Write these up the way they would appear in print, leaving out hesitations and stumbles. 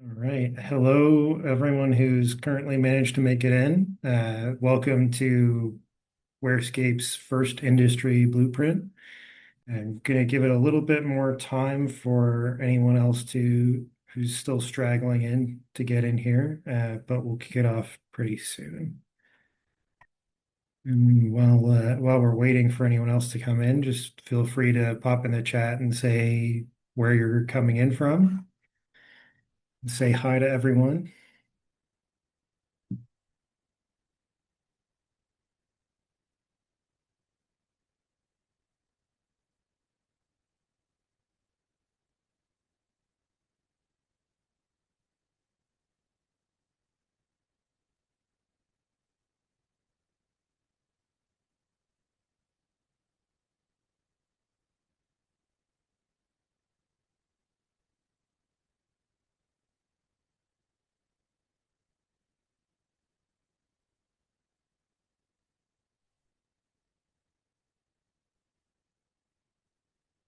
All right. Hello, everyone who's currently managed to make it in. Welcome to WhereScape's first industry blueprint. I'm going to give it a little bit more time for anyone else who's still straggling in to get in here, but we'll kick it off pretty soon. And while we're waiting for anyone else to come in, just feel free to pop in the chat and say where you're coming in from. Say hi to everyone.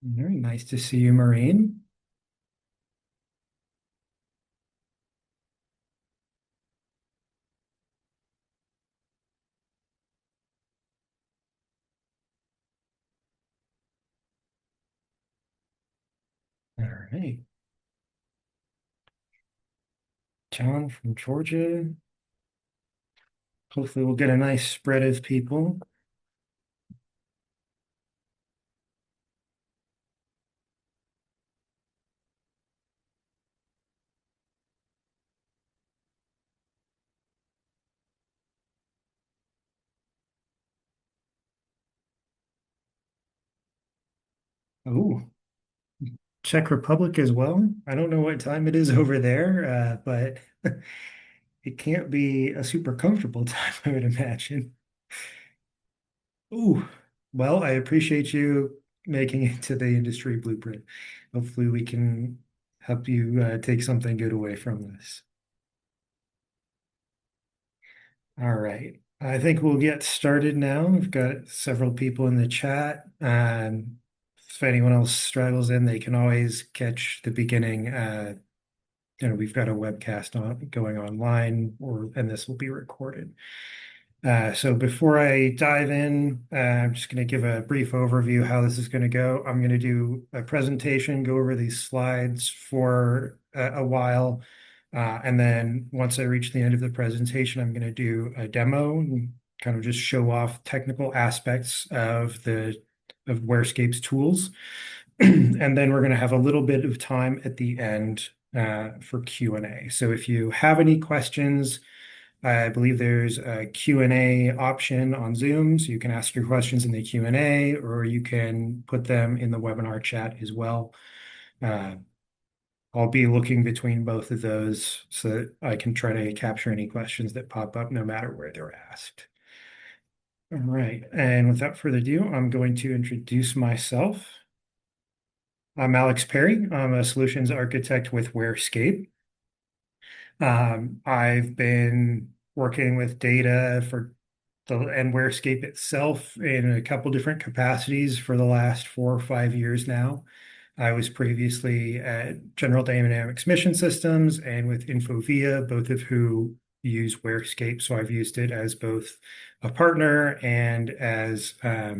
Very nice to see you, Maureen. All right. John from Georgia. Hopefully we'll get a nice spread of people. Oh, Czech Republic as well. I don't know what time it is over there, but it can't be a super comfortable time, I would imagine. Ooh, well, I appreciate you making it to the industry blueprint. Hopefully we can help you take something good away from this. All right. I think we'll get started now. We've got several people in the chat. If anyone else struggles in, they can always catch the beginning. We've got a webcast going online, and this will be recorded. So before I dive in, I'm just going to give a brief overview how this is going to go. I'm going to do a presentation, go over these slides for a while. And then once I reach the end of the presentation, I'm going to do a demo and kind of just show off technical aspects of WhereScape's tools. And then we're going to have a little bit of time at the end for Q&A. So if you have any questions, I believe there's a Q&A option on Zoom, so you can ask your questions in the Q&A, or you can put them in the webinar chat as well. Uh, I'll be looking between both of those so that I can try to capture any questions that pop up no matter where they're asked. All right, and without further ado, I'm going to introduce myself. I'm Alex Perry. I'm a solutions architect with WhereScape. I've been working with data and WhereScape itself in a couple different capacities for the last 4 or 5 years now. I was previously at General Dynamics Mission Systems and with Infovia, both of who use WhereScape. So I've used it as both a partner and as a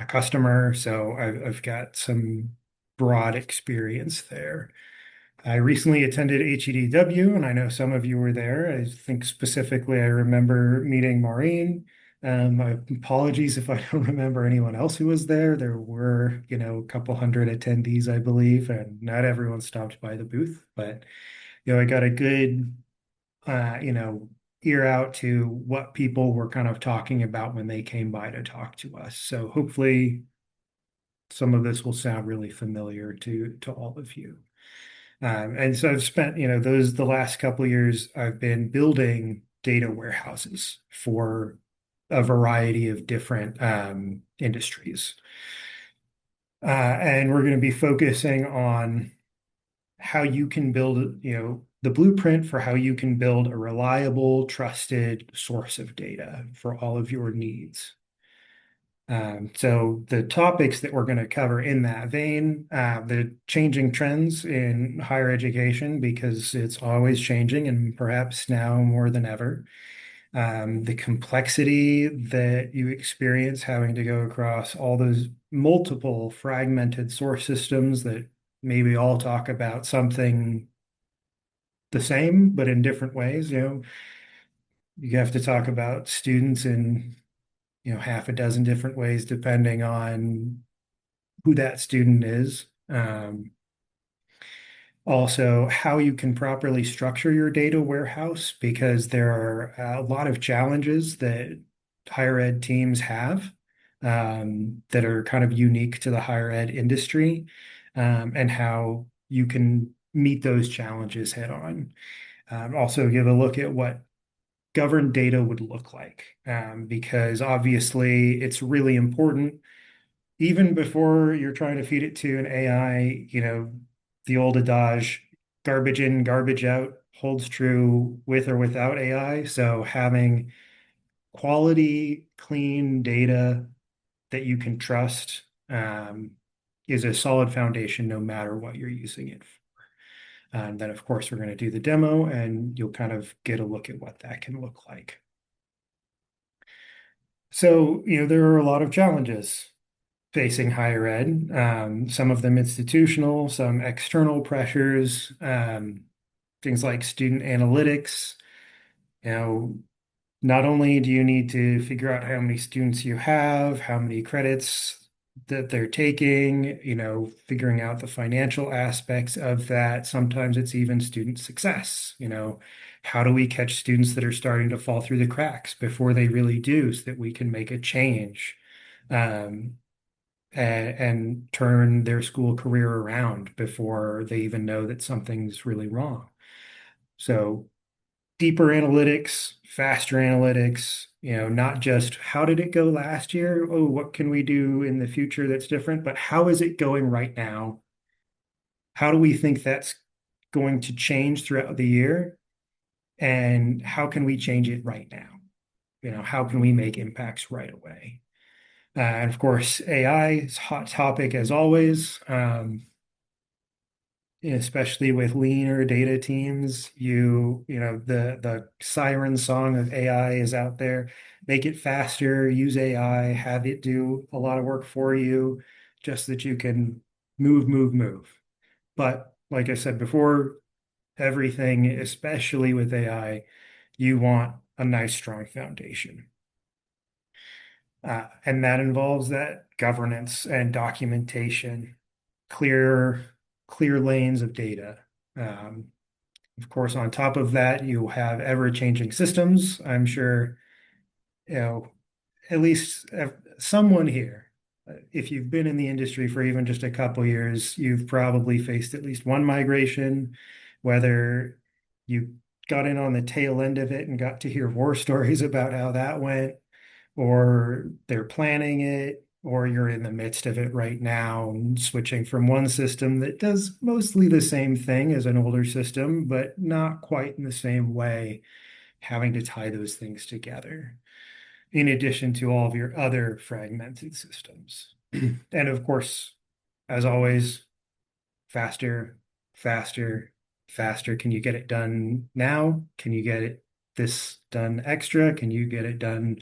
customer. So I've got some broad experience there. I recently attended HEDW, and I know some of you were there. I think specifically I remember meeting Maureen. My apologies if I don't remember anyone else who was there. There were, a couple hundred attendees, I believe, and not everyone stopped by the booth. But, I got a good, ear out to what people were kind of talking about when they came by to talk to us. So hopefully some of this will sound really familiar to all of you. And so I've spent, the last couple of years, I've been building data warehouses for a variety of different industries. And we're going to be focusing on how you can build, the blueprint for how you can build a reliable, trusted source of data for all of your needs. So the topics that we're going to cover in that vein, the changing trends in higher education, because it's always changing and perhaps now more than ever. The complexity that you experience having to go across all those multiple fragmented source systems that maybe all talk about something the same, but in different ways. You have to talk about students in, half a dozen different ways, depending on who that student is. Also, how you can properly structure your data warehouse, because there are a lot of challenges that higher ed teams have that are kind of unique to the higher ed industry, and how you can meet those challenges head on. Also, give a look at what governed data would look like, because obviously it's really important even before you're trying to feed it to an AI, the old adage, garbage in, garbage out holds true with or without AI. So having quality, clean data that you can trust is a solid foundation no matter what you're using it for. And then, of course, we're going to do the demo and you'll kind of get a look at what that can look like. So, there are a lot of challenges facing higher ed. Some of them institutional, some external pressures, things like student analytics. You know, not only do you need to figure out how many students you have, how many credits that they're taking, figuring out the financial aspects of that. Sometimes it's even student success. How do we catch students that are starting to fall through the cracks before they really do so that we can make a change? And turn their school career around before they even know that something's really wrong. So deeper analytics, faster analytics, not just how did it go last year? Oh, what can we do in the future that's different? But how is it going right now? How do we think that's going to change throughout the year? And how can we change it right now? How can we make impacts right away? And of course, AI is a hot topic as always, especially with leaner data teams. The siren song of AI is out there. Make it faster, use AI, have it do a lot of work for you, just that you can move, move, move. But like I said before, everything, especially with AI, you want a nice, strong foundation. And that involves that governance and documentation, clear, clear lanes of data. Of course, on top of that, you have ever-changing systems. I'm sure, you know, at least someone here, if you've been in the industry for even just a couple years, you've probably faced at least one migration, whether you got in on the tail end of it and got to hear war stories about how that went, or they're planning it, or you're in the midst of it right now, switching from one system that does mostly the same thing as an older system, but not quite in the same way, having to tie those things together, in addition to all of your other fragmented systems. And of course, as always, faster, faster, faster. Can you get it done now? Can you get this done extra? Can you get it done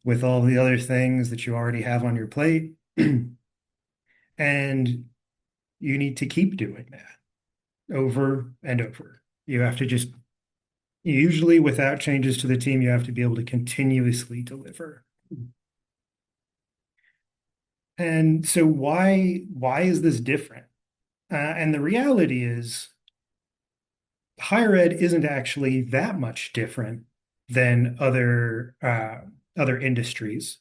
with all the other things that you already have on your plate? And you need to keep doing that over and over. You have to just, usually without changes to the team, you have to be able to continuously deliver. And so why is this different? And the reality is higher ed isn't actually that much different than other industries.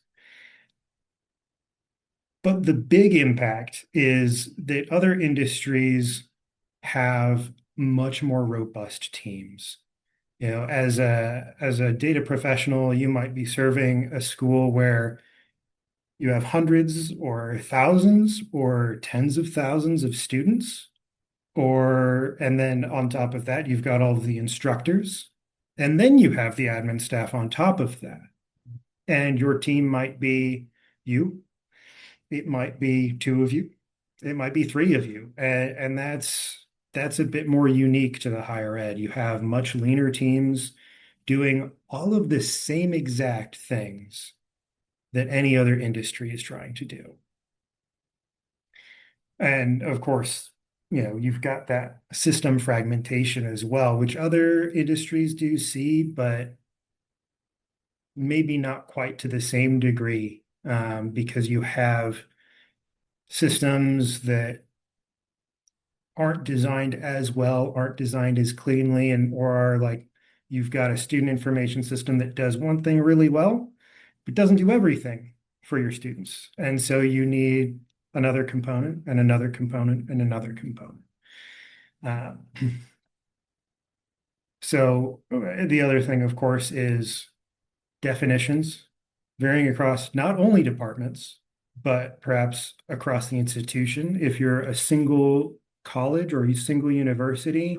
But the big impact is that other industries have much more robust teams. As a data professional, you might be serving a school where you have hundreds or thousands or tens of thousands of students, and then on top of that, you've got all of the instructors, and then you have the admin staff on top of that. And your team might be you. It might be two of you. It might be three of you. And that's a bit more unique to the higher ed. You have much leaner teams doing all of the same exact things that any other industry is trying to do. And of course, you've got that system fragmentation as well, which other industries do see, but maybe not quite to the same degree, because you have systems that aren't designed as well, aren't designed as cleanly, and or are like you've got a student information system that does one thing really well, but doesn't do everything for your students. And so you need another component and another component and another component. Uh, so the other thing, of course, is definitions varying across not only departments, but perhaps across the institution. If you're a single college or a single university,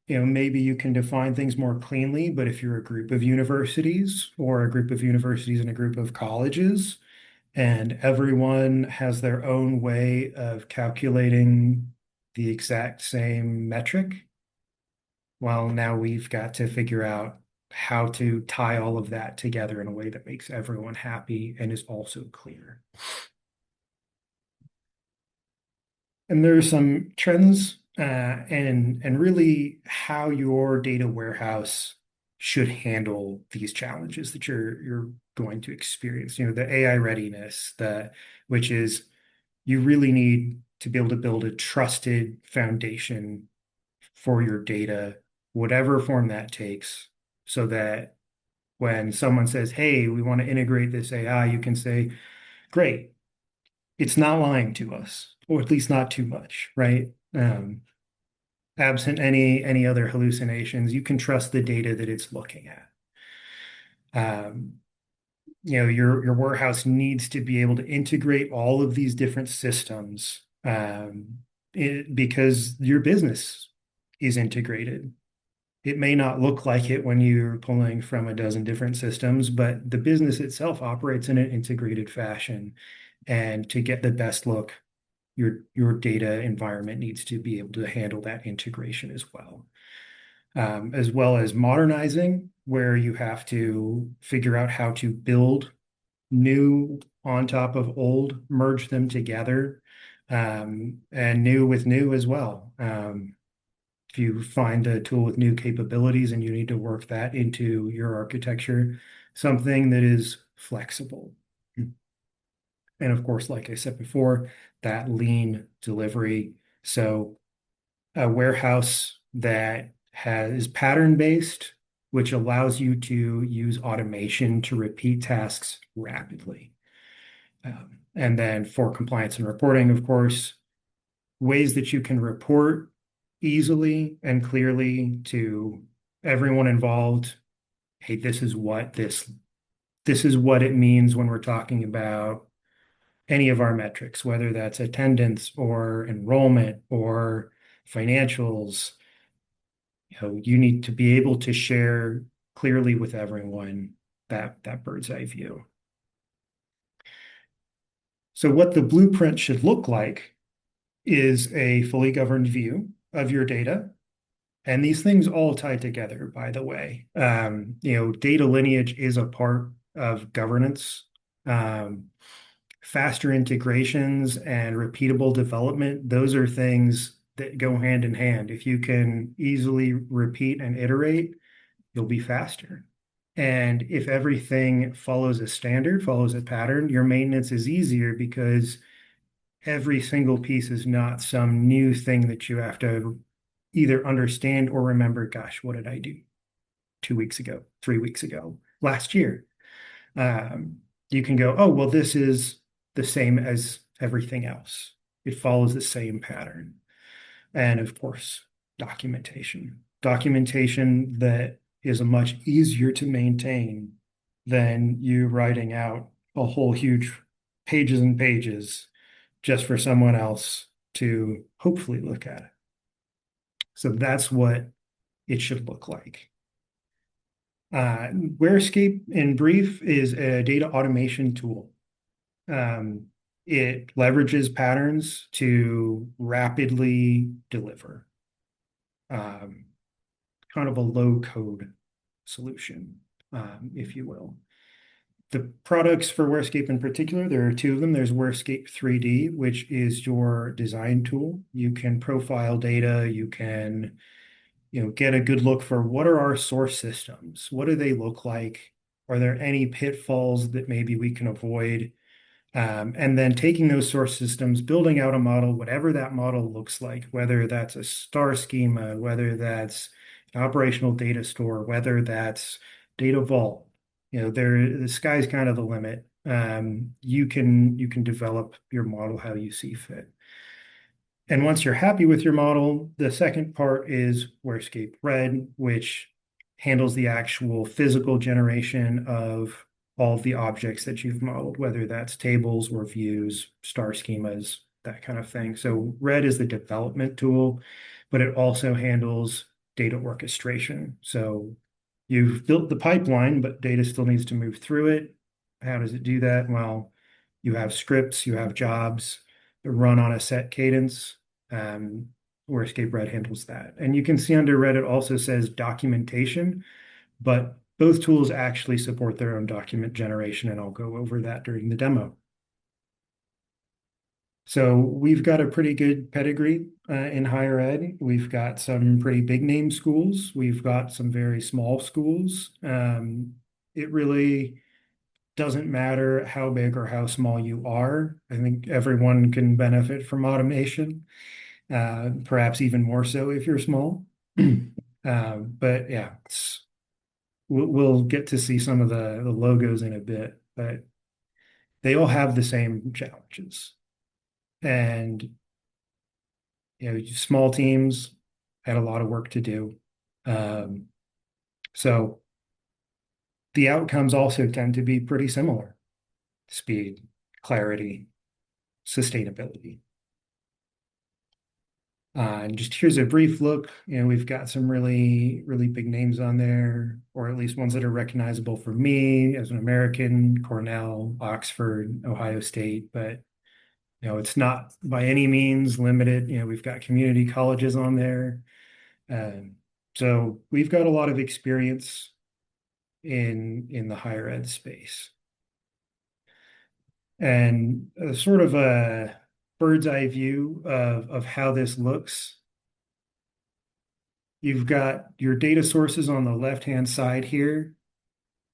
maybe you can define things more cleanly, but if you're a group of universities or a group of universities and a group of colleges, and everyone has their own way of calculating the exact same metric, well, now we've got to figure out how to tie all of that together in a way that makes everyone happy and is also clear. And there are some trends and really how your data warehouse should handle these challenges that you're going to experience. The AI readiness, which is you really need to be able to build a trusted foundation for your data, whatever form that takes, so that when someone says, "Hey, we want to integrate this AI," you can say, "Great, it's not lying to us, or at least not too much, right?" Absent any other hallucinations, you can trust the data that it's looking at. Your warehouse needs to be able to integrate all of these different systems, because your business is integrated. It may not look like it when you're pulling from a dozen different systems, but the business itself operates in an integrated fashion. And to get the best look, your data environment needs to be able to handle that integration as well as modernizing, where you have to figure out how to build new on top of old, merge them together, and new with new as well. If you find a tool with new capabilities and you need to work that into your architecture, something that is flexible. And of course, like I said before, that lean delivery. So a warehouse that is pattern-based, which allows you to use automation to repeat tasks rapidly. And then for compliance and reporting, of course, ways that you can report easily and clearly to everyone involved. Hey, this is what it means when we're talking about any of our metrics, whether that's attendance or enrollment or financials. You need to be able to share clearly with everyone that bird's eye view. So what the blueprint should look like is a fully governed view of your data. And these things all tie together, by the way. Data lineage is a part of governance. Faster integrations and repeatable development, those are things that go hand in hand. If you can easily repeat and iterate, you'll be faster. And if everything follows a standard, follows a pattern, your maintenance is easier because every single piece is not some new thing that you have to either understand or remember. Gosh, what did I do 2 weeks ago, 3 weeks ago, last year? You can go, oh, well, this is the same as everything else. It follows the same pattern. And of course, documentation. Documentation that is much easier to maintain than you writing out a whole huge pages and pages just for someone else to hopefully look at it. So that's what it should look like. WhereScape, in brief, is a data automation tool. Um, it leverages patterns to rapidly deliver, um, kind of a low code solution, if you will. The products for WhereScape in particular, there are two of them. There's WhereScape 3D, which is your design tool. You can profile data, you can, get a good look for what are our source systems? What do they look like? Are there any pitfalls that maybe we can avoid? And then taking those source systems, building out a model, whatever that model looks like, whether that's a star schema, whether that's an operational data store, whether that's data vault, the sky's kind of the limit. You can develop your model how you see fit. And once you're happy with your model, the second part is WhereScape Red, which handles the actual physical generation of all of the objects that you've modeled, whether that's tables or views, star schemas, that kind of thing. So Red is the development tool, but it also handles data orchestration. So you've built the pipeline, but data still needs to move through it. How does it do that? Well, you have scripts, you have jobs that run on a set cadence. Um, WhereScape Red handles that. And you can see under Red, it also says documentation, but both tools actually support their own document generation, and I'll go over that during the demo. So we've got a pretty good pedigree in higher ed. We've got some pretty big name schools. We've got some very small schools. It really doesn't matter how big or how small you are. I think everyone can benefit from automation, perhaps even more so if you're small. But yeah, we'll get to see some of the logos in a bit, but they all have the same challenges. And small teams had a lot of work to do. Um, so the outcomes also tend to be pretty similar: speed, clarity, sustainability. And just here's a brief look. We've got some really, really big names on there, or at least ones that are recognizable for me as an American: Cornell, Oxford, Ohio State. But it's not by any means limited. We've got community colleges on there. Um, so we've got a lot of experience in the higher ed space. And sort of a bird's eye view of how this looks. You've got your data sources on the left-hand side here.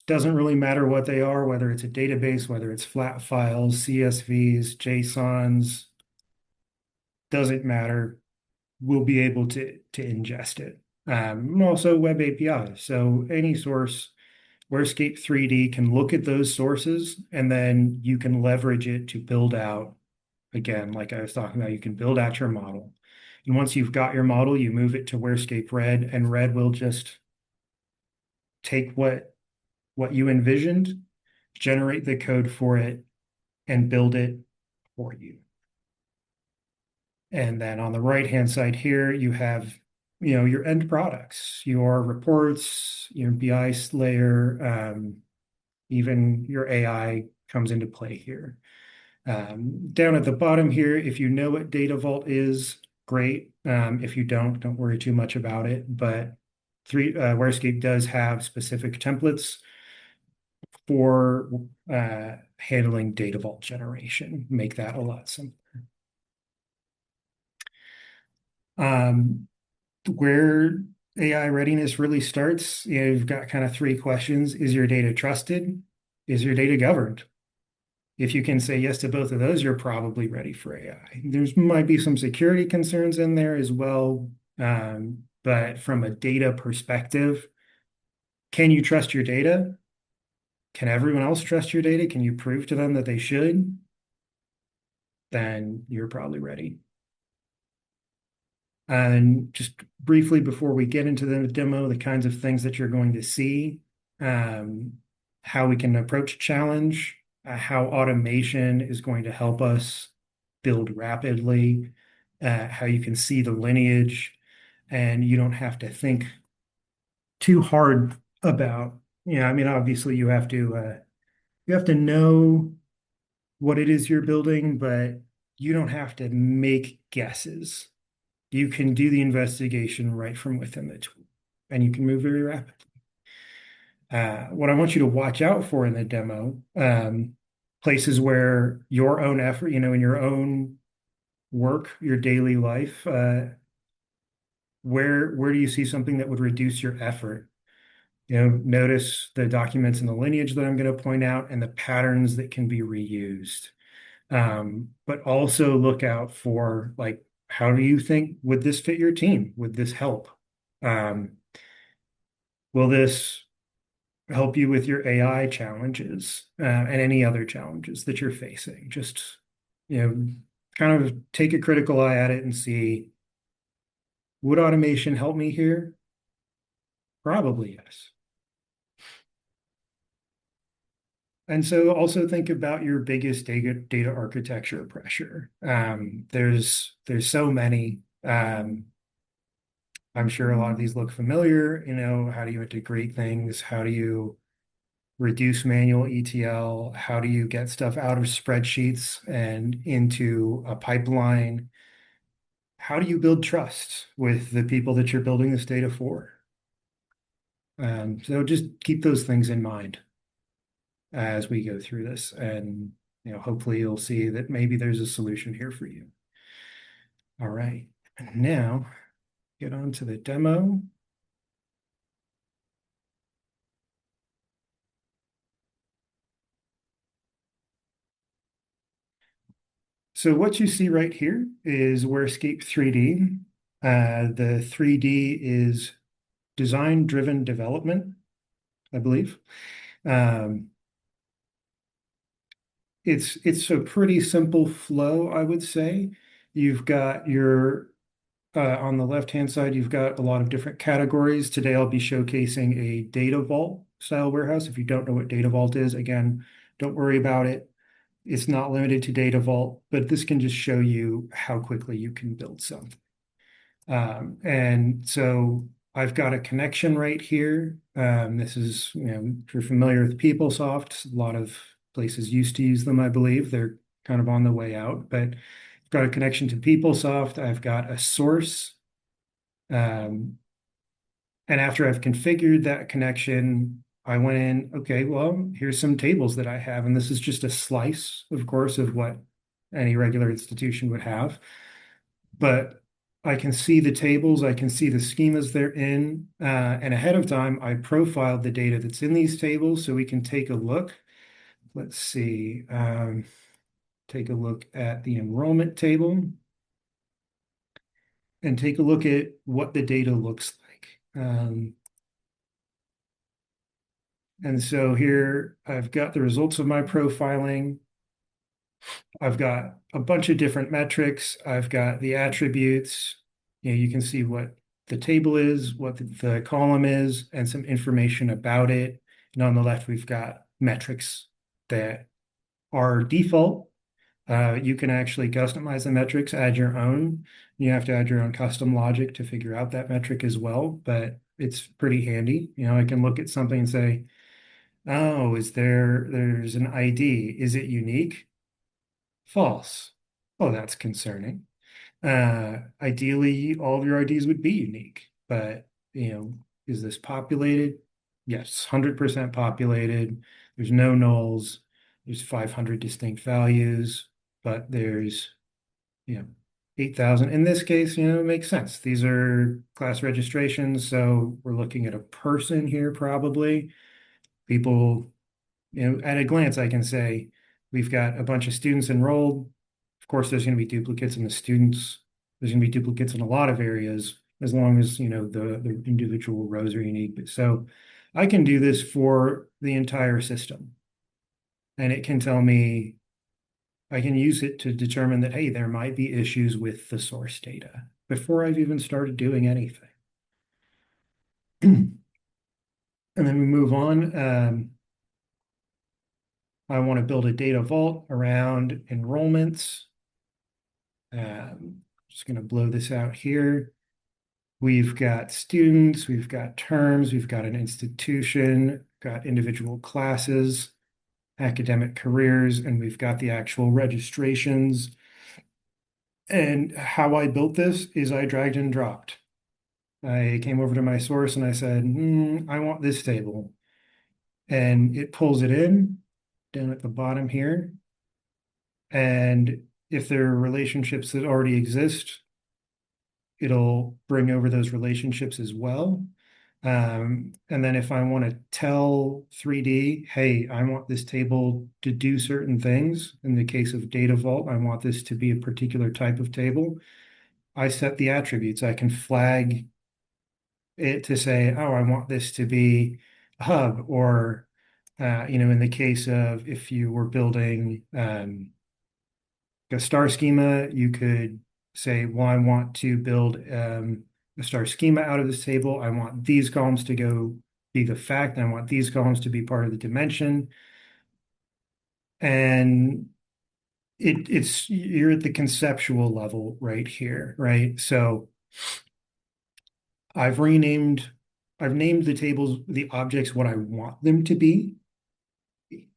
Doesn't really matter what they are, whether it's a database, whether it's flat files, CSVs, JSONs, doesn't matter. We'll be able to ingest it. Also web APIs. So any source, WhereScape 3D can look at those sources, and then you can leverage it to build out, again, like I was talking about, you can build out your model. And once you've got your model, you move it to WhereScape Red, and Red will just take what you envisioned, generate the code for it, and build it for you. And then on the right-hand side here, you have, your end products, your reports, your BI layer, even your AI comes into play here. Down at the bottom here, if you know what Data Vault is, great. If you don't worry too much about it. But WhereScape does have specific templates for handling Data Vault generation. Make that a lot simpler. Where AI readiness really starts, you've got kind of three questions. Is your data trusted? Is your data governed? If you can say yes to both of those, you're probably ready for AI. There's might be some security concerns in there as well. But from a data perspective, can you trust your data? Can everyone else trust your data? Can you prove to them that they should? Then you're probably ready. And just briefly before we get into the demo, the kinds of things that you're going to see, how we can approach a challenge, how automation is going to help us build rapidly, how you can see the lineage, and you don't have to think too hard about, I mean, obviously you have to know what it is you're building, but you don't have to make guesses. You can do the investigation right from within the tool, and you can move very rapidly. What I want you to watch out for in the demo, places where your own effort, in your own work, your daily life, where do you see something that would reduce your effort? Notice the documents in the lineage that I'm going to point out and the patterns that can be reused. But also look out for, like, how do you think, would this fit your team? Would this help? Um, will this help you with your AI challenges, and any other challenges that you're facing? Just, kind of take a critical eye at it and see, would automation help me here? Probably yes. And so also think about your biggest data architecture pressure. There's so many. I'm sure a lot of these look familiar. How do you integrate things? How do you reduce manual ETL? How do you get stuff out of spreadsheets and into a pipeline? How do you build trust with the people that you're building this data for? So just keep those things in mind as we go through this, and hopefully you'll see that maybe there's a solution here for you. All right, and now get on to the demo. So what you see right here is WhereScape 3D. The 3D is design-driven development, I believe. It's a pretty simple flow, I would say. You've got your on the left-hand side, you've got a lot of different categories. Today, I'll be showcasing a data vault style warehouse. If you don't know what data vault is, again, don't worry about it. It's not limited to data vault, but this can just show you how quickly you can build something. And so I've got a connection right here. This is, if you're familiar with PeopleSoft, a lot of places used to use them, I believe. They're kind of on the way out, but I've got a connection to PeopleSoft. I've got a source. And after I've configured that connection, I went in, okay, well, here's some tables that I have. And this is just a slice, of course, of what any regular institution would have. But I can see the tables, I can see the schemas they're in, and ahead of time, I profiled the data that's in these tables so we can take a look. Let's see, take a look at the enrollment table and take a look at what the data looks like. And so here I've got the results of my profiling. I've got a bunch of different metrics. I've got the attributes. You can see what the table is, what the column is, and some information about it. And on the left, we've got metrics that are default. You can actually customize the metrics, add your own. You have to add your own custom logic to figure out that metric as well, but it's pretty handy. I can look at something and say, oh, there's an ID. Is it unique? False. Oh, that's concerning. Ideally, all of your IDs would be unique, but is this populated? Yes, 100% populated. There's no nulls. There's 500 distinct values, but there's 8,000. In this case, it makes sense. These are class registrations, so we're looking at a person here probably. People, at a glance, I can say we've got a bunch of students enrolled. Of course, there's going to be duplicates in the students. There's going to be duplicates in a lot of areas, as long as, the individual rows are unique. So I can do this for the entire system. And it can tell me, I can use it to determine that, hey, there might be issues with the source data before I've even started doing anything. And then we move on. I want to build a data vault around enrollments. Just going to blow this out here. We've got students, we've got terms, we've got an institution, got individual classes. academic careers, and we've got the actual registrations. And how I built this is I dragged and dropped. I came over to my source and I said, I want this table. And it pulls it in down at the bottom here. And if there are relationships that already exist, it'll bring over those relationships as well. And then if I want to tell 3D, hey, I want this table to do certain things. In the case of Data Vault, I want this to be a particular type of table. I set the attributes. I can flag it to say, oh, I want this to be a hub, or in the case of if you were building a star schema, you could say, well, I want to build a star schema out of this table. I want these columns to go be the fact, and I want these columns to be part of the dimension. And it's you're at the conceptual level right here, right? So I've renamed, I've named the tables, the objects, what I want them to be,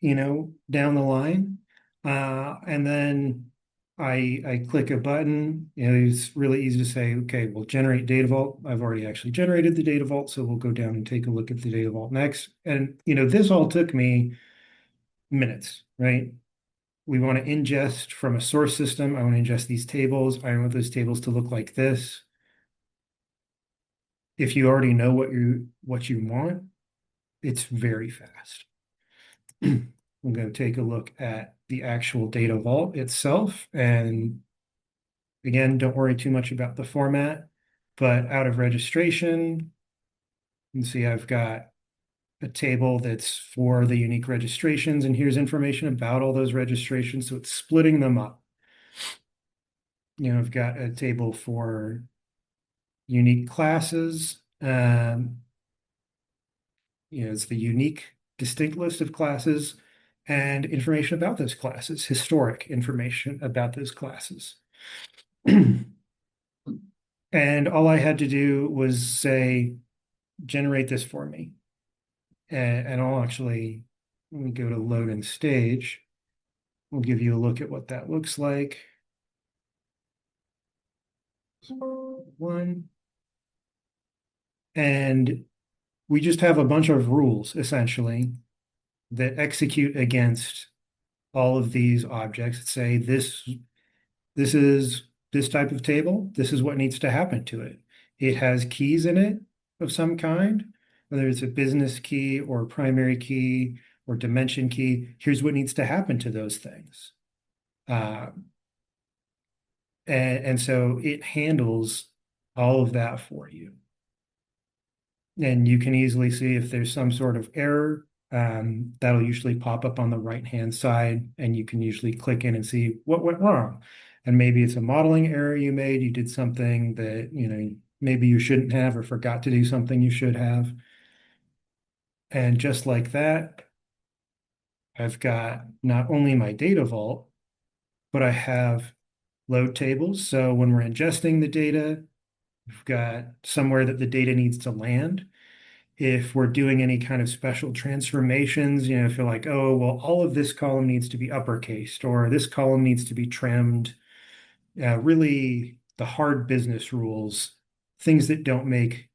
down the line. And then I click a button. It's really easy to say, okay, we'll generate data vault. I've already actually generated the data vault, so we'll go down and take a look at the data vault next. And this all took me minutes, right? We want to ingest from a source system. I want to ingest these tables. I want those tables to look like this. If you already know what you want, it's very fast. I'm going to take a look at the actual data vault itself. And again, don't worry too much about the format, but out of registration, you can see I've got a table that's for the unique registrations, and here's information about all those registrations. So it's splitting them up. I've got a table for unique classes. It's the unique distinct list of classes and information about those classes, historic information about those classes. And all I had to do was say, generate this for me. And I'll actually, let me go to load and stage. We'll give you a look at what that looks like. One. And we just have a bunch of rules, essentially, that execute against all of these objects that say this is this type of table. This is what needs to happen to it. It has keys in it of some kind, whether it's a business key or primary key or dimension key. Here's what needs to happen to those things. And so it handles all of that for you. And you can easily see if there's some sort of error, that'll usually pop up on the right-hand side, and you can usually click in and see what went wrong. And maybe it's a modeling error you made. You did something that, maybe you shouldn't have, or forgot to do something you should have. And just like that, I've got not only my data vault, but I have load tables. So when we're ingesting the data, we've got somewhere that the data needs to land. If we're doing any kind of special transformations, if you're like, oh, well, all of this column needs to be uppercased, or this column needs to be trimmed, really the hard business rules, things that don't make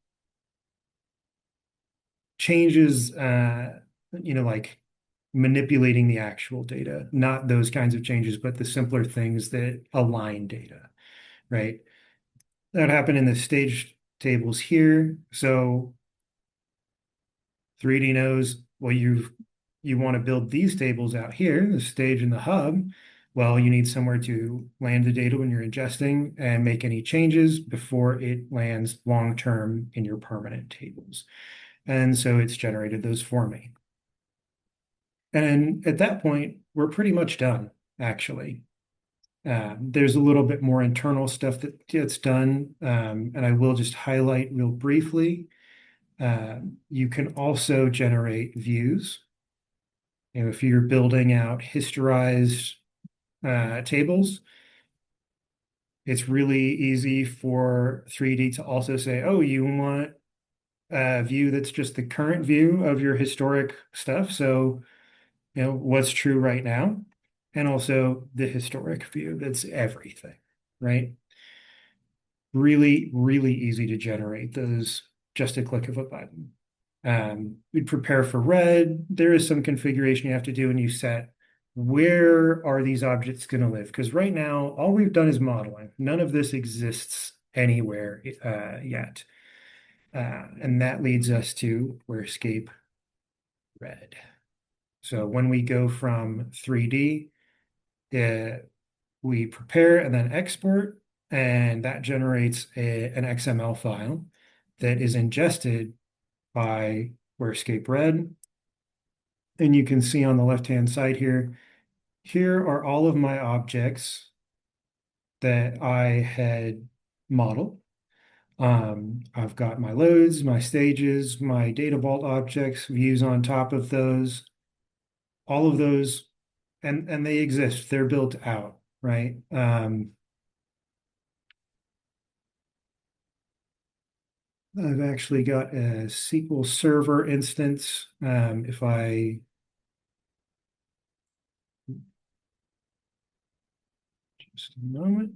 changes, like manipulating the actual data, not those kinds of changes, but the simpler things that align data, right? That happened in the stage tables here. So 3D knows, well, you want to build these tables out here, the stage and the hub. Well, you need somewhere to land the data when you're ingesting and make any changes before it lands long-term in your permanent tables. And so it's generated those for me. And at that point, we're pretty much done, actually. There's a little bit more internal stuff that gets done, and I will just highlight real briefly. You can also generate views. If you're building out historized tables, it's really easy for 3D to also say, oh, you want a view that's just the current view of your historic stuff. So what's true right now, and also the historic view. That's everything, right? Really, really easy to generate those, just a click of a button. We'd prepare for red. There is some configuration you have to do, and you set where are these objects going to live? Because right now, all we've done is modeling. None of this exists anywhere yet. And that leads us to WhereScape red. So when we go from 3D, we prepare and then export, and that generates an XML file that is ingested by WhereScape red. And you can see on the left-hand side here are all of my objects that I had modeled. I've got my loads, my stages, my data vault objects, views on top of those, all of those, and they exist. They're built out, right? I've actually got a SQL Server instance. If I just a moment,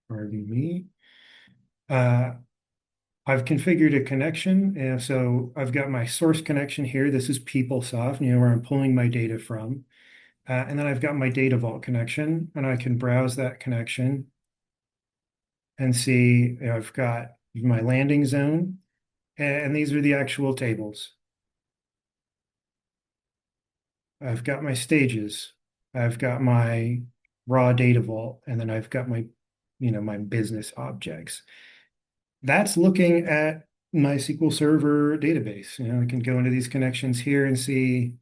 pardon me. Uh, I've configured a connection, and so I've got my source connection here. This is PeopleSoft, where I'm pulling my data from. And then I've got my data vault connection, and I can browse that connection and see I've got my landing zone, and these are the actual tables. I've got my stages. I've got my raw data vault, and then I've got my business objects. That's looking at my SQL Server database. I can go into these connections here and see,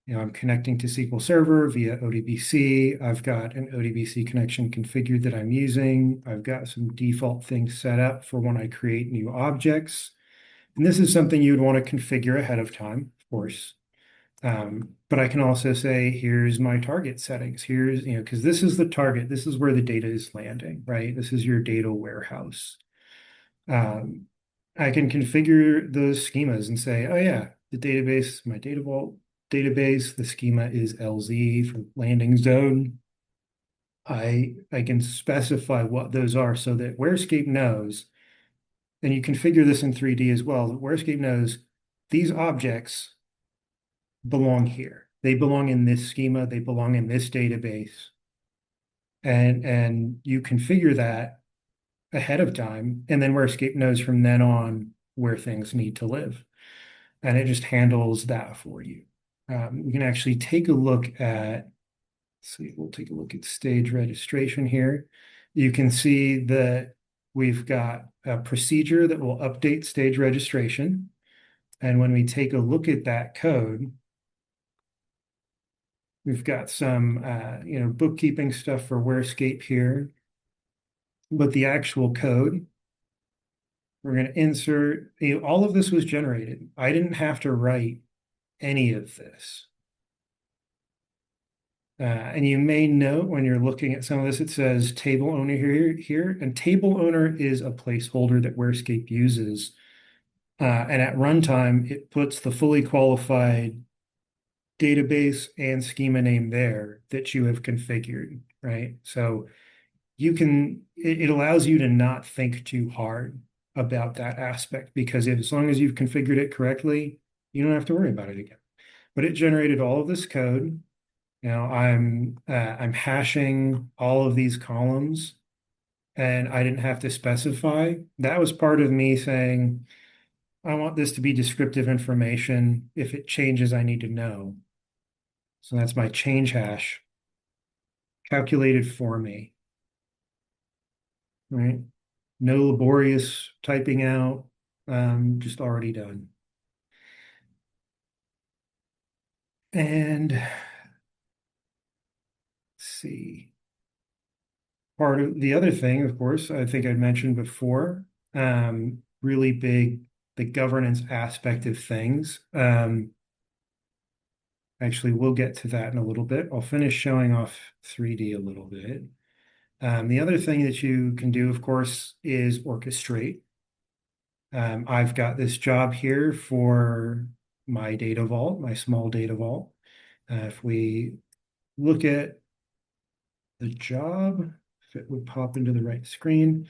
I'm connecting to SQL Server via ODBC. I've got an ODBC connection configured that I'm using. I've got some default things set up for when I create new objects. And this is something you would want to configure ahead of time, of course. But I can also say, here's my target settings. Here's, because this is the target. This is where the data is landing, right? This is your data warehouse. I can configure those schemas and say, oh yeah, the database, my data vault database, the schema is LZ for landing zone. I can specify what those are so that WhereScape knows, and you configure this in 3D as well, that WhereScape knows these objects belong here. They belong in this schema, they belong in this database. And you configure that ahead of time, and then WhereScape knows from then on where things need to live. And it just handles that for you. We can actually take a look at, see, we'll take a look at stage registration here. You can see that we've got a procedure that will update stage registration. And when we take a look at that code, we've got some, bookkeeping stuff for WhereScape here. But the actual code, we're going to insert, all of this was generated. I didn't have to write any of this. And you may note when you're looking at some of this, it says table owner here, and table owner is a placeholder that WhereScape uses. And at runtime, it puts the fully qualified database and schema name there that you have configured, right? So it allows you to not think too hard about that aspect, because as long as you've configured it correctly, you don't have to worry about it again. But it generated all of this code. I'm hashing all of these columns, and I didn't have to specify. That was part of me saying, I want this to be descriptive information. If it changes, I need to know. So that's my change hash calculated for me, right? No laborious typing out, just already done. And let's see. Part of the other thing, of course, I think I mentioned before, really big, the governance aspect of things. Actually, we'll get to that in a little bit. I'll finish showing off 3D a little bit. The other thing that you can do, of course, is orchestrate. I've got this job here for my data vault, my small data vault. If we look at the job, if it would pop into the right screen,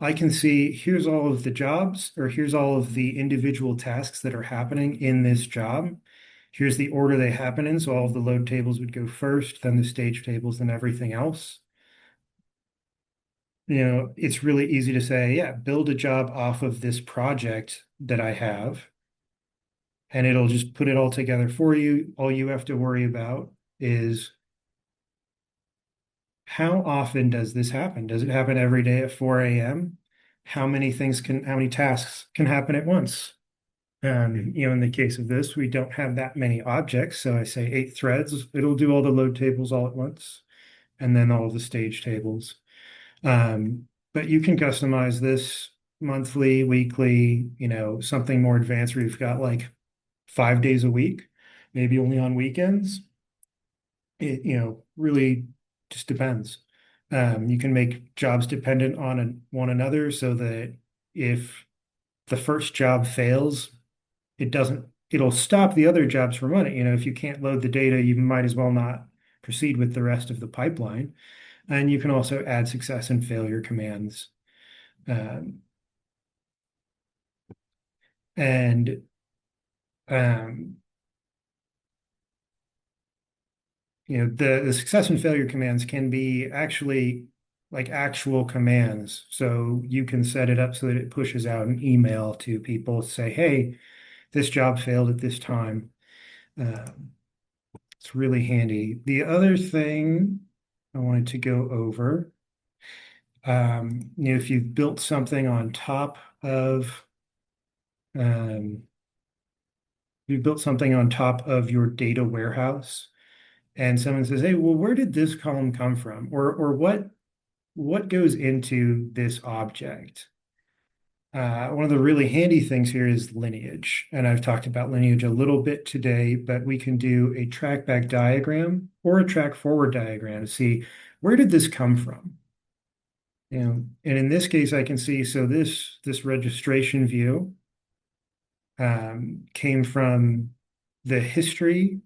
I can see here's all of the jobs, or here's all of the individual tasks that are happening in this job. Here's the order they happen in. So all of the load tables would go first, then the stage tables, then everything else. It's really easy to say, yeah, build a job off of this project that I have, and it'll just put it all together for you. All you have to worry about is how often does this happen? Does it happen every day at 4 a.m.? How many tasks can happen at once? In the case of this, we don't have that many objects. So I say 8 threads. It'll do all the load tables all at once, and then all the stage tables. But you can customize this monthly, weekly, something more advanced where you've got like 5 days a week, maybe only on weekends. It, really just depends. You can make jobs dependent on one another so that if the first job fails, it'll stop the other jobs from running. If you can't load the data, you might as well not proceed with the rest of the pipeline. And you can also add success and failure commands. Um, and um, the success and failure commands can be actually like actual commands. So you can set it up so that it pushes out an email to people to say, hey, this job failed at this time. Um, it's really handy. The other thing I wanted to go over, if you've built something on top of um, you built something on top of your data warehouse, and someone says, "Hey, well, where did this column come from, or what goes into this object?" One of the really handy things here is lineage, and I've talked about lineage a little bit today, but we can do a track back diagram or a track forward diagram to see where did this come from. And in this case, I can see so this registration view came from the history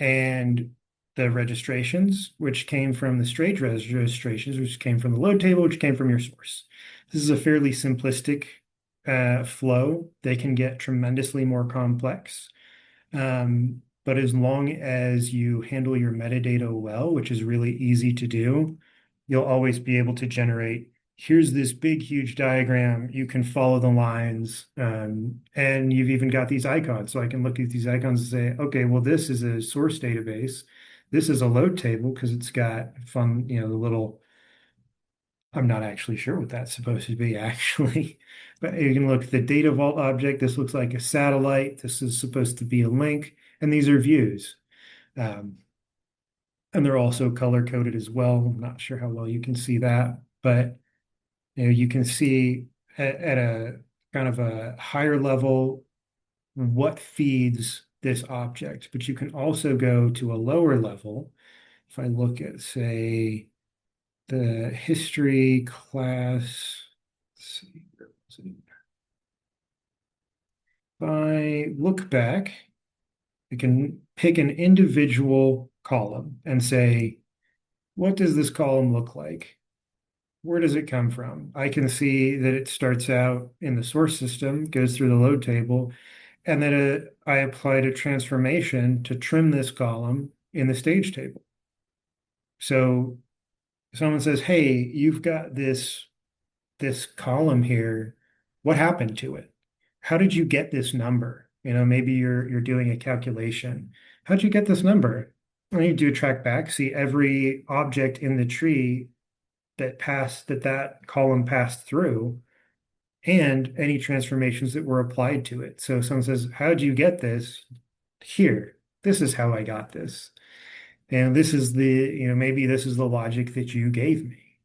and the registrations, which came from the stage registrations, which came from the load table, which came from your source. This is a fairly simplistic flow. They can get tremendously more complex. But as long as you handle your metadata well, which is really easy to do, you'll always be able to generate, here's this big, huge diagram. You can follow the lines. And you've even got these icons. So I can look at these icons and say, okay, well, this is a source database. This is a load table because it's got fun, the little, I'm not actually sure what that's supposed to be actually. But you can look at the data vault object. This looks like a satellite. This is supposed to be a link. And these are views. Um, and they're also color coded as well. I'm not sure how well you can see that, but you can see at a kind of a higher level what feeds this object. But you can also go to a lower level. If I look at, say, the history class, let's see, where was it? If I look back, I can pick an individual column and say, what does this column look like? Where does it come from? I can see that it starts out in the source system, goes through the load table, and that I applied a transformation to trim this column in the stage table. So someone says, hey, you've got this column here. What happened to it? How did you get this number? Maybe you're doing a calculation. How'd you get this number? Well, you do a track back, see every object in the tree that column passed through, and any transformations that were applied to it. So someone says, how'd you get this? Here, this is how I got this. And this is maybe this is the logic that you gave me.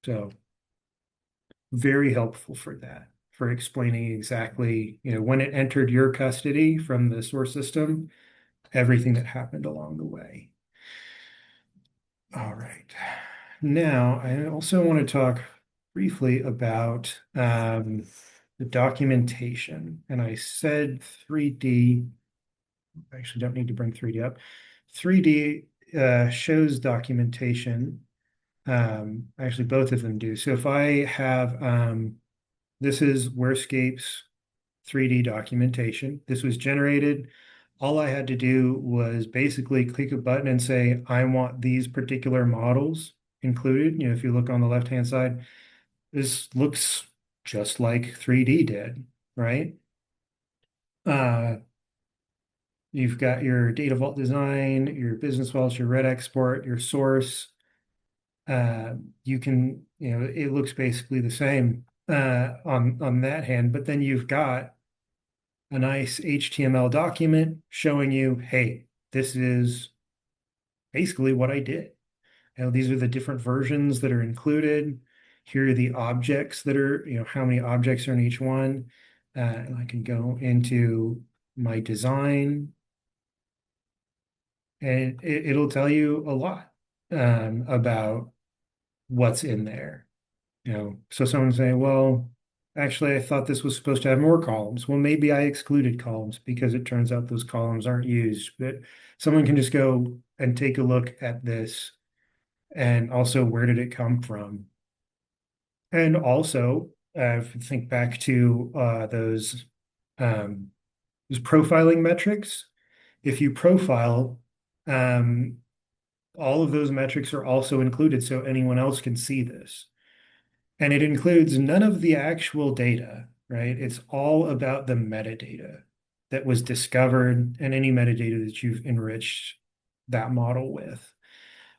So very helpful for that, for explaining exactly, when it entered your custody from the source system, everything that happened along the way. All right. Now, I also want to talk briefly about the documentation. And I said 3D, I actually don't need to bring 3D up. 3D shows documentation. Actually, both of them do. So if I have, this is WhereScape's 3D documentation. This was generated. All I had to do was basically click a button and say, I want these particular models included. If you look on the left-hand side, this looks just like 3D did, right? Uh, you've got your data vault design, your business vaults, your red export, your source. You can, it looks basically the same on that hand, but then you've got a nice HTML document showing you, hey, this is basically what I did. These are the different versions that are included. Here are the objects that are, how many objects are in each one. And I can go into my design and it'll tell you a lot about what's in there. So someone say, well, actually, I thought this was supposed to have more columns. Well, maybe I excluded columns because it turns out those columns aren't used. But someone can just go and take a look at this and also where did it come from? And also, if you think back to um, those profiling metrics, if you profile, um, all of those metrics are also included so anyone else can see this. And it includes none of the actual data, right? It's all about the metadata that was discovered and any metadata that you've enriched that model with.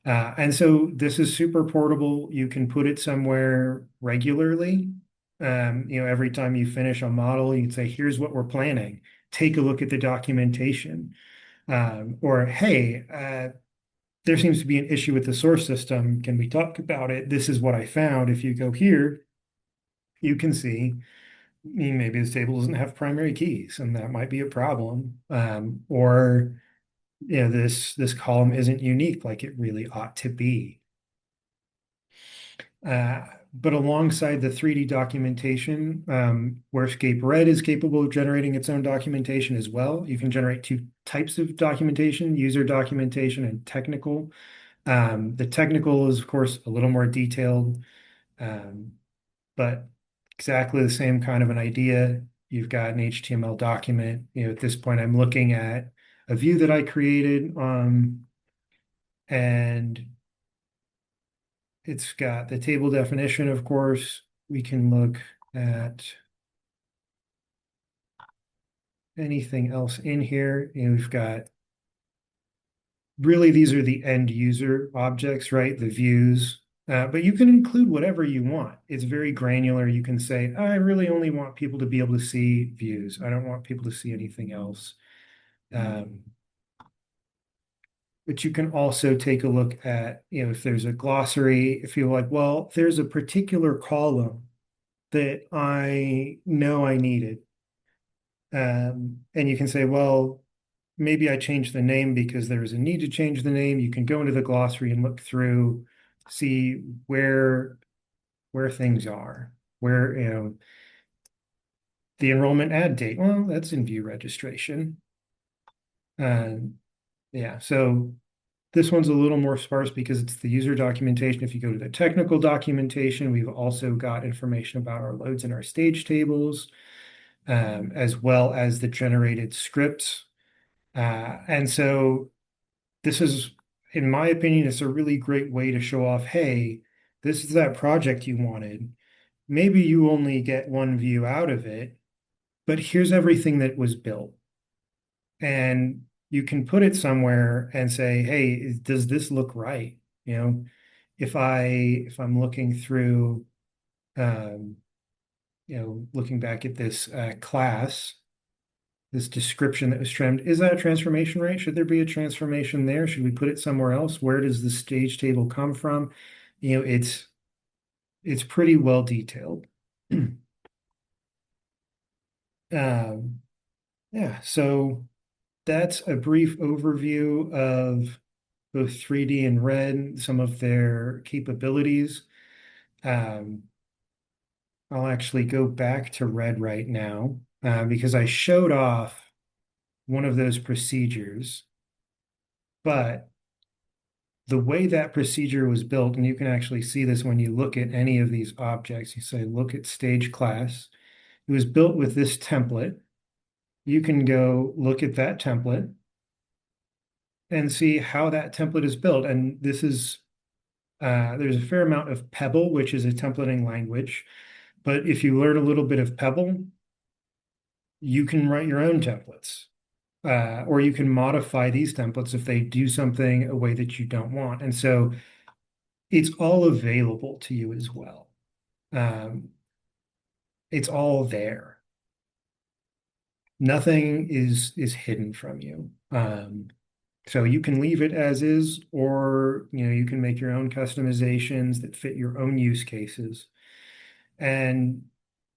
And so this is super portable. You can put it somewhere regularly. Every time you finish a model, you can say, here's what we're planning. Take a look at the documentation. Or, hey, there seems to be an issue with the source system. Can we talk about it? This is what I found. If you go here, you can see maybe this table doesn't have primary keys, and that might be a problem. Or this column isn't unique like it really ought to be. But alongside the 3D documentation, WhereScape Red is capable of generating its own documentation as well. You can generate two types of documentation, user documentation and technical. The technical is, of course, a little more detailed, but exactly the same kind of an idea. You've got an HTML document. At this point, I'm looking at a view that I created, and it's got the table definition, of course. We can look at anything else in here. We've got really these are the end user objects, right? The views. But you can include whatever you want. It's very granular. You can say, I really only want people to be able to see views. I don't want people to see anything else. But you can also take a look at, if there's a glossary, if you're like, well, there's a particular column that I know I needed. And you can say, well, maybe I changed the name because there was a need to change the name. You can go into the glossary and look through, see where things are, where, the enrollment add date. Well, that's in view registration. Yeah, so this one's a little more sparse because it's the user documentation. If you go to the technical documentation, we've also got information about our loads and our stage tables, as well as the generated scripts. And so this is, in my opinion, it's a really great way to show off, hey, this is that project you wanted. Maybe you only get one view out of it, but here's everything that was built. And you can put it somewhere and say, hey, does this look right? If I'm looking through, um, looking back at this class, this description that was trimmed, is that a transformation right? Should there be a transformation there? Should we put it somewhere else? Where does the stage table come from? It's pretty well detailed. Yeah, so that's a brief overview of both 3D and Red, some of their capabilities. Um, I'll actually go back to red right now because I showed off one of those procedures, but the way that procedure was built, and you can actually see this when you look at any of these objects, you say, look at stage class. It was built with this template. You can go look at that template and see how that template is built. And this is, there's a fair amount of Pebble, which is a templating language. But if you learn a little bit of Pebble, you can write your own templates. Or you can modify these templates if they do something a way that you don't want. And so it's all available to you as well. Um, it's all there. Nothing is hidden from you. So you can leave it as is, or you can make your own customizations that fit your own use cases. And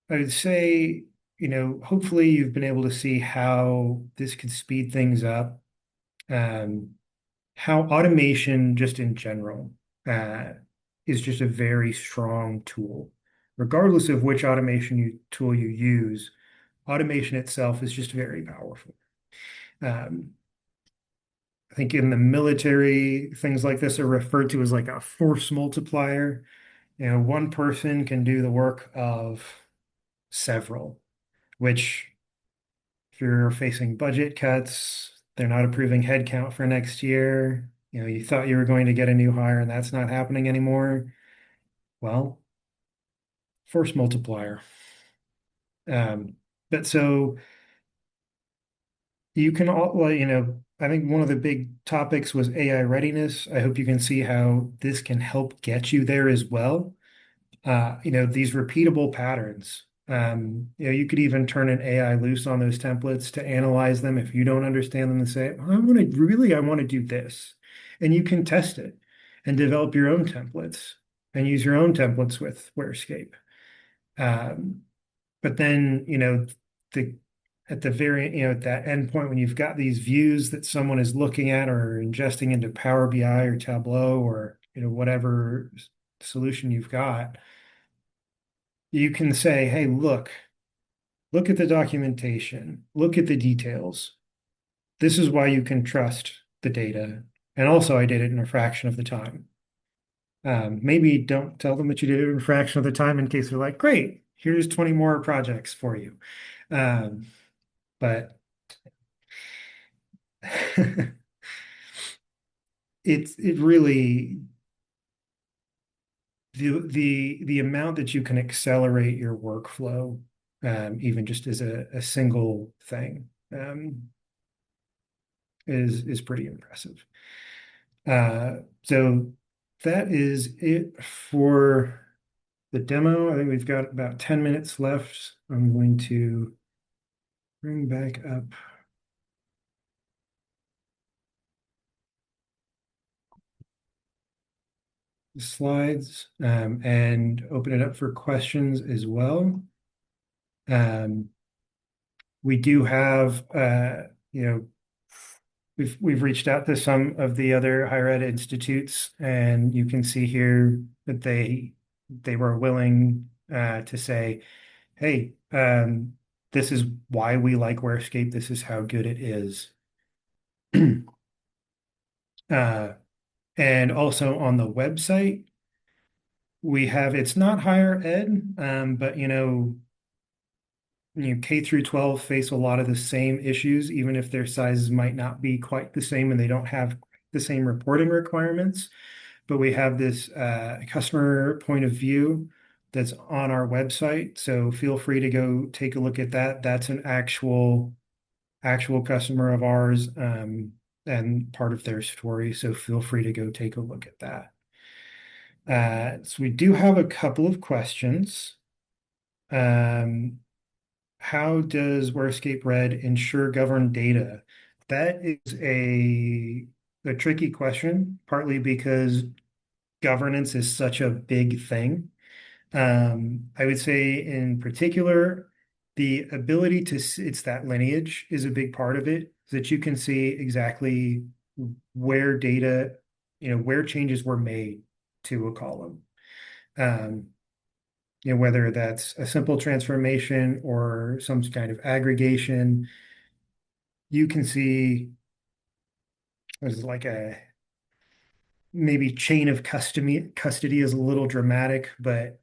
I would say, hopefully you've been able to see how this could speed things up. How automation, just in general, uh, is just a very strong tool. Regardless of which tool you use, automation itself is just very powerful. Um, I think in the military, things like this are referred to as like a force multiplier. One person can do the work of several, which if you're facing budget cuts, they're not approving headcount for next year. You thought you were going to get a new hire and that's not happening anymore. Well, force multiplier. But so you can all, well, I think one of the big topics was AI readiness. I hope you can see how this can help get you there as well. These repeatable patterns. You could even turn an AI loose on those templates to analyze them if you don't understand them and say, I want to do this. And you can test it and develop your own templates and use your own templates with WhereScape. Um, but then, the at the very, at that end point when you've got these views that someone is looking at or ingesting into Power BI or Tableau or, whatever solution you've got, you can say, hey, look at the documentation, look at the details. This is why you can trust the data. And also, I did it in a fraction of the time. Maybe don't tell them that you did it in a fraction of the time in case they're like, great, here's 20 more projects for you. But it really the amount that you can accelerate your workflow, even just as a single thing, is pretty impressive. So that is it for the demo. I think we've got about 10 minutes left. I'm going to bring back up the slides, and open it up for questions as well. We do have, we've reached out to some of the other higher ed institutes, and you can see here that they were willing to say, hey, this is why we like WhereScape. This is how good it is. And also on the website, we have, it's not higher ed, but K through 12 face a lot of the same issues, even if their sizes might not be quite the same and they don't have the same reporting requirements. But we have this customer point of view that's on our website. So feel free to go take a look at that. That's an actual customer of ours, and part of their story. So feel free to go take a look at that. So we do have a couple of questions. How does WhereScape Red ensure governed data? That is a tricky question, partly because governance is such a big thing. I would say in particular, the ability to, it's that lineage is a big part of it, so that you can see exactly where data, where changes were made to a column. Um, whether that's a simple transformation or some kind of aggregation. You can see there's like a maybe chain of custody is a little dramatic, but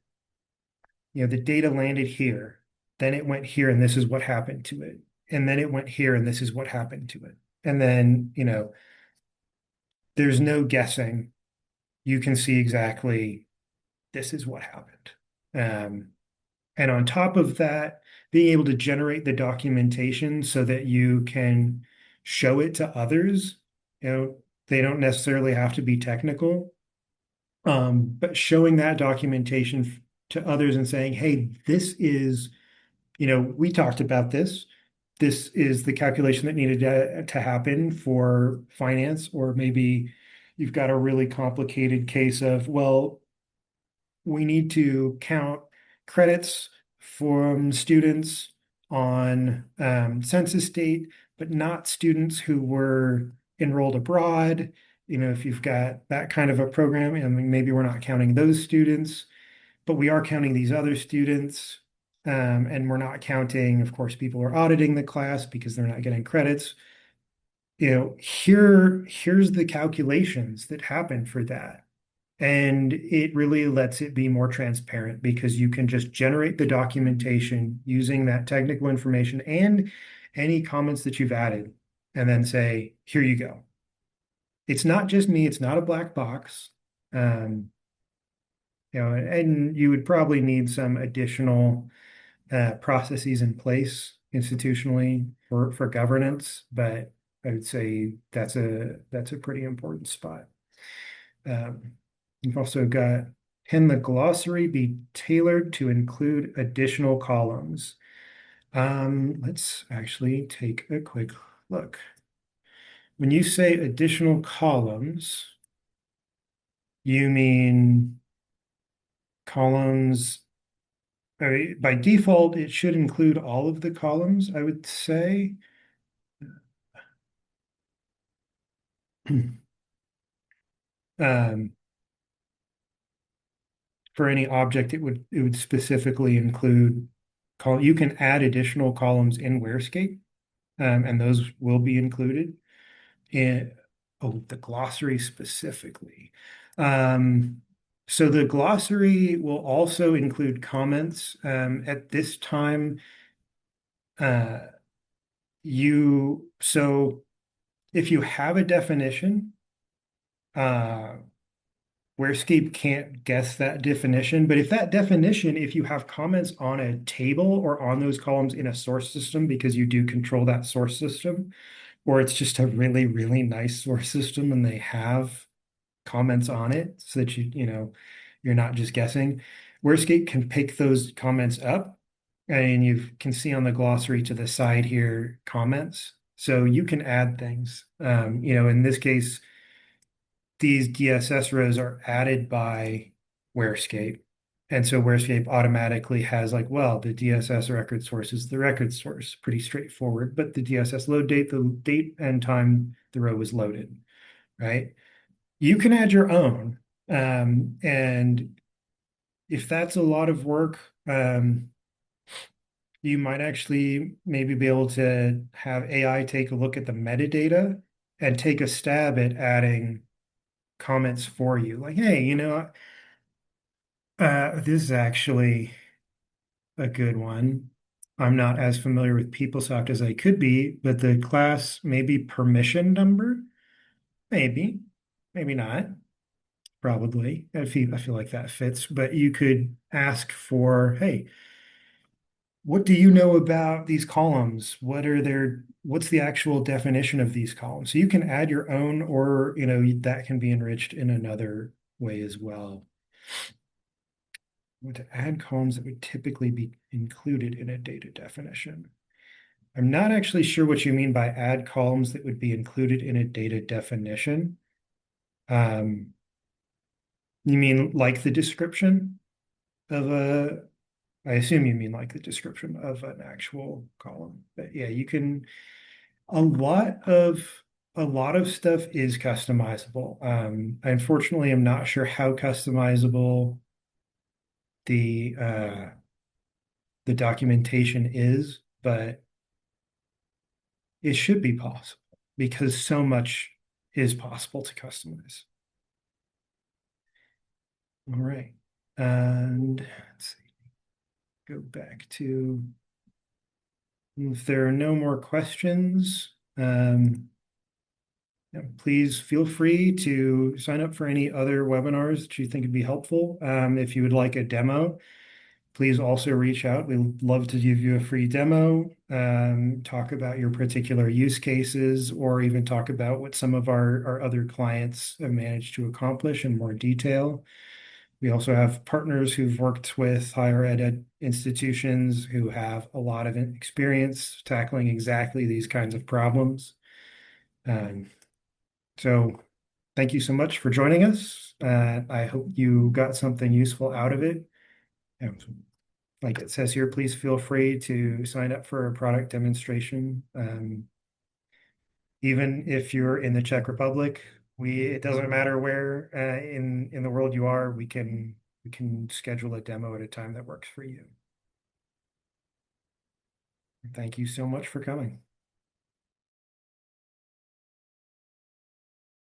the data landed here, then it went here, and this is what happened to it. And then it went here, and this is what happened to it. And then, there's no guessing. You can see exactly this is what happened. Um, and on top of that, being able to generate the documentation so that you can show it to others, they don't necessarily have to be technical, but showing that documentation to others and saying, hey, this is, we talked about this. This is the calculation that needed to happen for finance, or maybe you've got a really complicated case of, well, we need to count credits from students on census date, but not students who were enrolled abroad. If you've got that kind of a program, and maybe we're not counting those students, but we are counting these other students. And we're not counting, of course, people are auditing the class because they're not getting credits. Here's the calculations that happen for that. And it really lets it be more transparent because you can just generate the documentation using that technical information and any comments that you've added, and then say, here you go. It's not just me, it's not a black box. And you would probably need some additional processes in place institutionally for governance, but I would say that's a pretty important spot. You've also got, can the glossary be tailored to include additional columns? Let's actually take a quick look. When you say additional columns, you mean columns. I mean, by default, it should include all of the columns, I would say. Um, for any object, it would specifically include you can add additional columns in WhereScape, and those will be included in the glossary specifically. So the glossary will also include comments. At this time, uh, so if you have a definition, uh, WhereScape can't guess that definition, but if you have comments on a table or on those columns in a source system, because you do control that source system, or it's just a really, really nice source system and they have comments on it so that you're not just guessing, WhereScape can pick those comments up, and you can see on the glossary to the side here, comments. So you can add things. In this case, these DSS rows are added by WhereScape. And so WhereScape automatically has like, well, the DSS record source is the record source. Pretty straightforward. But the DSS load date, the date and time the row was loaded, right? You can add your own. And if that's a lot of work, you might actually maybe be able to have AI take a look at the metadata and take a stab at adding comments for you. Like, hey, this is actually a good one. I'm not as familiar with PeopleSoft as I could be, but the class maybe permission number, maybe, maybe not, probably. I feel like that fits, but you could ask for, hey, what do you know about these columns? What's the actual definition of these columns? So you can add your own, or, that can be enriched in another way as well. To add columns that would typically be included in a data definition. I'm not actually sure what you mean by add columns that would be included in a data definition. You mean like the description of I assume you mean like the description of an actual column. But yeah, you can, a lot of stuff is customizable. I unfortunately am not sure how customizable the documentation is, but it should be possible because so much is possible to customize. All right. And let's see, go back to if there are no more questions, yeah, please feel free to sign up for any other webinars that you think would be helpful. If you would like a demo, please also reach out. We'd love to give you a free demo, talk about your particular use cases, or even talk about what some of our other clients have managed to accomplish in more detail. We also have partners who've worked with higher ed institutions who have a lot of experience tackling exactly these kinds of problems. Um, so thank you so much for joining us. I hope you got something useful out of it. And like it says here, please feel free to sign up for a product demonstration. Even if you're in the Czech Republic, it doesn't matter where in the world you are, we can schedule a demo at a time that works for you. Thank you so much for coming.